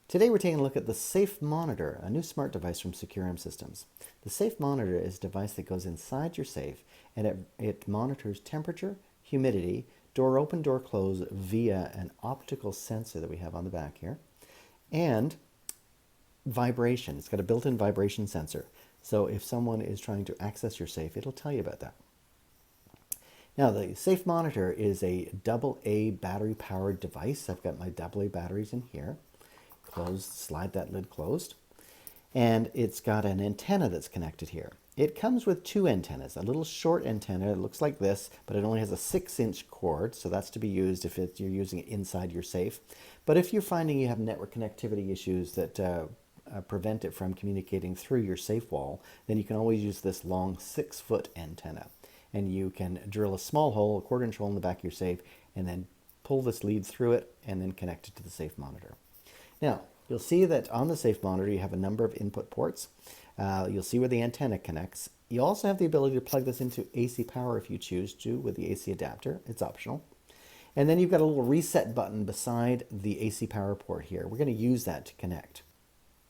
Today we're taking a look at the Safe Monitor, a new smart device from Securium Systems. The Safe Monitor is a device that goes inside your safe and it monitors temperature, humidity, door open, door close via an optical sensor that we have on the back here, and vibration. It's got a built-in vibration sensor. So if someone is trying to access your safe, it'll tell you about that. Now, the Safe Monitor is a AA battery-powered device. I've got my AA batteries in here. Slide that lid closed. And it's got an antenna that's connected here. It comes with two antennas, a little short antenna. It looks like this, but it only has a 6-inch cord, so that's to be used if you're using it inside your safe. But if you're finding you have network connectivity issues that prevent it from communicating through your safe wall, then you can always use this long 6-foot antenna. And you can drill a small hole, a 1/4-inch hole in the back of your safe, and then pull this lead through it and then connect it to the Safe Monitor. Now, you'll see that on the Safe Monitor you have a number of input ports. You'll see where the antenna connects. You also have the ability to plug this into AC power if you choose to with the AC adapter. It's optional. And then you've got a little reset button beside the AC power port here. We're going to use that to connect.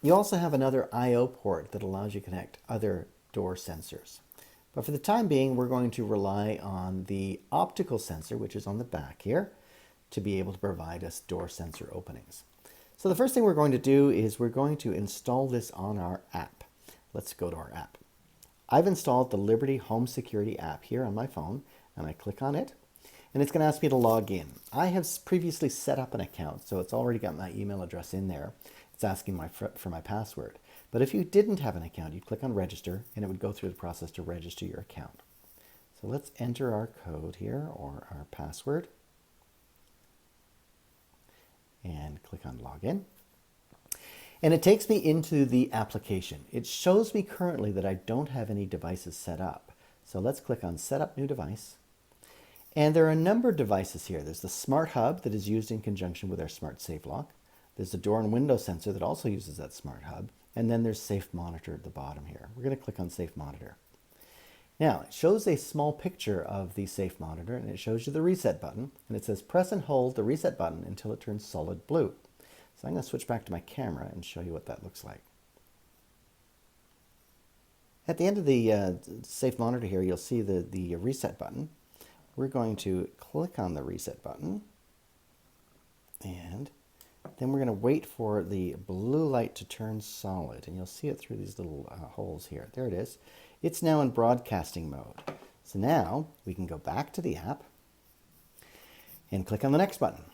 You also have another I/O port that allows you to connect other door sensors. But for the time being, we're going to rely on the optical sensor, which is on the back here, to be able to provide us door sensor openings. So the first thing we're going to do is we're going to install this on our app. Let's go to our app. I've installed the Liberty Home Security app here on my phone, and I click on it, and it's going to ask me to log in. I have previously set up an account, so it's already got my email address in there. It's asking for my password. But if you didn't have an account, you'd click on register, and it would go through the process to register your account. So let's enter our code here, or our password, and click on login. And it takes me into the application. It shows me currently that I don't have any devices set up. So let's click on Set Up New Device. And there are a number of devices here. There's the Smart Hub that is used in conjunction with our Smart Safe Lock. There's the door and window sensor that also uses that Smart Hub. And then there's Safe Monitor at the bottom here. We're going to click on Safe Monitor. Now, it shows a small picture of the Safe Monitor, and it shows you the reset button. And it says press and hold the reset button until it turns solid blue. So I'm going to switch back to my camera and show you what that looks like. At the end of the Safe Monitor here, you'll see the reset button. We're going to click on the reset button, and then we're going to wait for the blue light to turn solid, and you'll see it through these little holes here. There it is. It's now in broadcasting mode. So now we can go back to the app and click on the next button.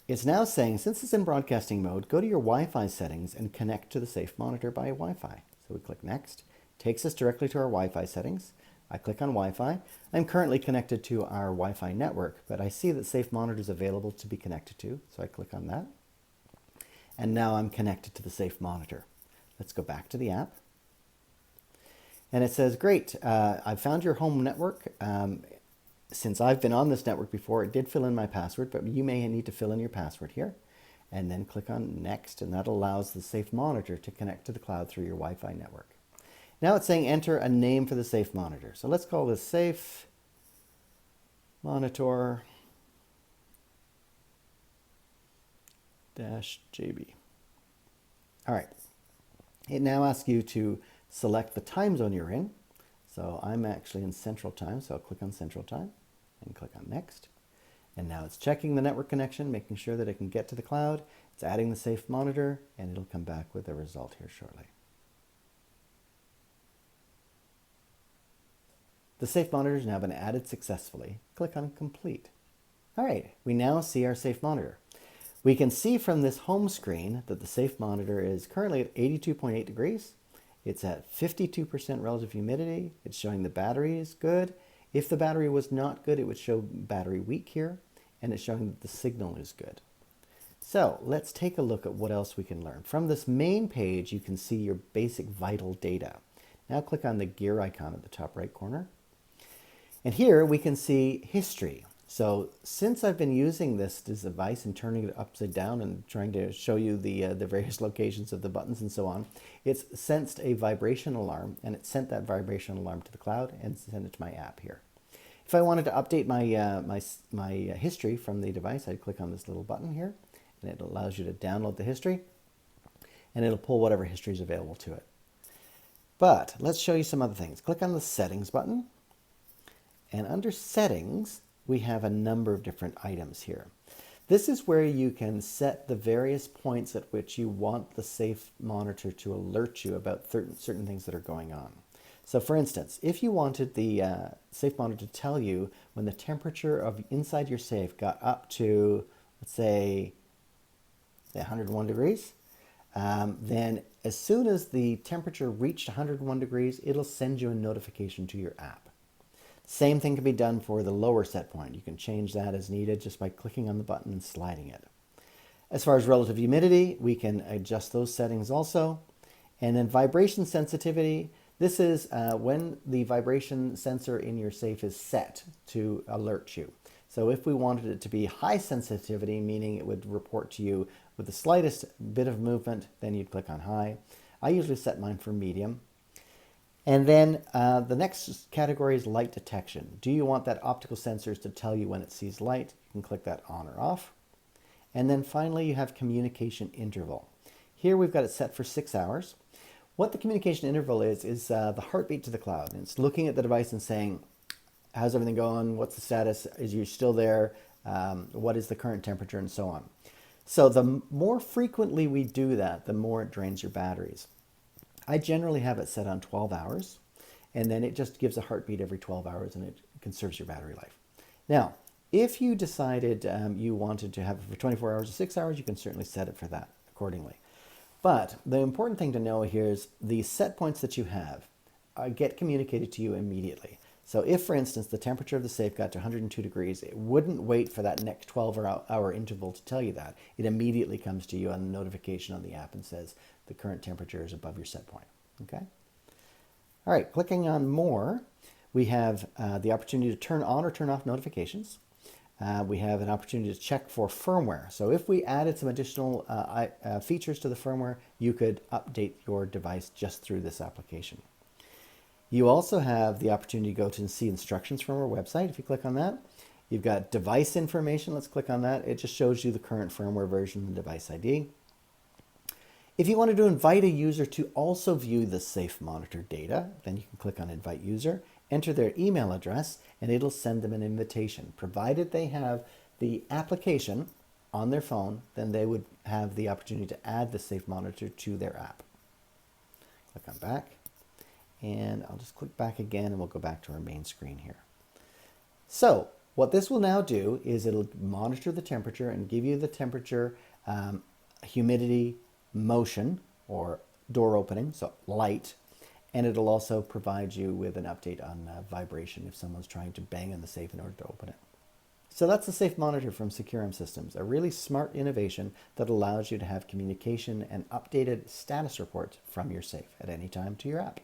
It's now saying, since it's in broadcasting mode, go to your Wi-Fi settings and connect to the Safe Monitor by Wi-Fi. So we click next. Takes us directly to our Wi-Fi settings. I click on Wi-Fi. I'm currently connected to our Wi-Fi network, but I see that Safe Monitor is available to be connected to, so I click on that. And now I'm connected to the Safe Monitor. Let's go back to the app. And it says, great, I've found your home network. Since I've been on this network before, it did fill in my password, but you may need to fill in your password here. And then click on Next, and that allows the Safe Monitor to connect to the cloud through your Wi-Fi network. Now it's saying enter a name for the Safe Monitor. So let's call this Safe Monitor -JB. All right. It now asks you to select the time zone you're in. So I'm actually in Central Time, so I'll click on Central Time and click on Next. And now it's checking the network connection, making sure that it can get to the cloud. It's adding the Safe Monitor, and it'll come back with a result here shortly. The Safe Monitor has now been added successfully. Click on Complete. All right, we now see our Safe Monitor. We can see from this home screen that the Safe Monitor is currently at 82.8 degrees. It's at 52% relative humidity. It's showing the battery is good. If the battery was not good, it would show battery weak here, and it's showing that the signal is good. So let's take a look at what else we can learn. From this main page, you can see your basic vital data. Now click on the gear icon at the top right corner. And here we can see history. So since I've been using this device and turning it upside down and trying to show you the various locations of the buttons and so on, it's sensed a vibration alarm, and it sent that vibration alarm to the cloud and sent it to my app here. If I wanted to update my history from the device, I'd click on this little button here, and it allows you to download the history. and it'll pull whatever history is available to it. But let's show you some other things. Click on the Settings button, and under Settings, we have a number of different items here. This is where you can set the various points at which you want the Safe Monitor to alert you about certain things that are going on. So for instance, if you wanted the Safe Monitor to tell you when the temperature of inside your safe got up to, let's say 101 degrees, then as soon as the temperature reached 101 degrees, it'll send you a notification to your app. Same thing can be done for the lower set point. You can change that as needed just by clicking on the button and sliding it. As far as relative humidity, we can adjust those settings also. And then vibration sensitivity, this is when the vibration sensor in your safe is set to alert you. So if we wanted it to be high sensitivity, meaning it would report to you with the slightest bit of movement, then you'd click on high. I usually set mine for medium. And then the next category is light detection. Do you want that optical sensors to tell you when it sees light? You can click that on or off. And then finally, you have communication interval. Here we've got it set for 6 hours. What the communication interval is the heartbeat to the cloud. And it's looking at the device and saying, how's everything going? What's the status? Is you still there? What is the current temperature? And so on. So the more frequently we do that, the more it drains your batteries. I generally have it set on 12 hours, and then it just gives a heartbeat every 12 hours and it conserves your battery life. Now, if you decided you wanted to have it for 24 hours or 6 hours, you can certainly set it for that accordingly. But the important thing to know here is the set points that you have get communicated to you immediately. So if, for instance, the temperature of the safe got to 102 degrees, it wouldn't wait for that next 12-hour interval to tell you that. It immediately comes to you on a notification on the app and says the current temperature is above your set point. Okay? All right, clicking on More, we have the opportunity to turn on or turn off notifications. We have an opportunity to check for firmware. So if we added some additional features to the firmware, you could update your device just through this application. You also have the opportunity to go to and see instructions from our website. If you click on that, you've got device information. Let's click on that. It just shows you the current firmware version and device ID. If you wanted to invite a user to also view the Safe Monitor data, then you can click on Invite User, enter their email address, and it'll send them an invitation. Provided they have the application on their phone, then they would have the opportunity to add the Safe Monitor to their app. Click on Back. And I'll just click back again and we'll go back to our main screen here. So what this will now do is it'll monitor the temperature and give you the temperature, humidity, motion, or door opening, so light, and it'll also provide you with an update on vibration if someone's trying to bang on the safe in order to open it. So that's the Safe Monitor from Securem Systems, a really smart innovation that allows you to have communication and updated status reports from your safe at any time to your app.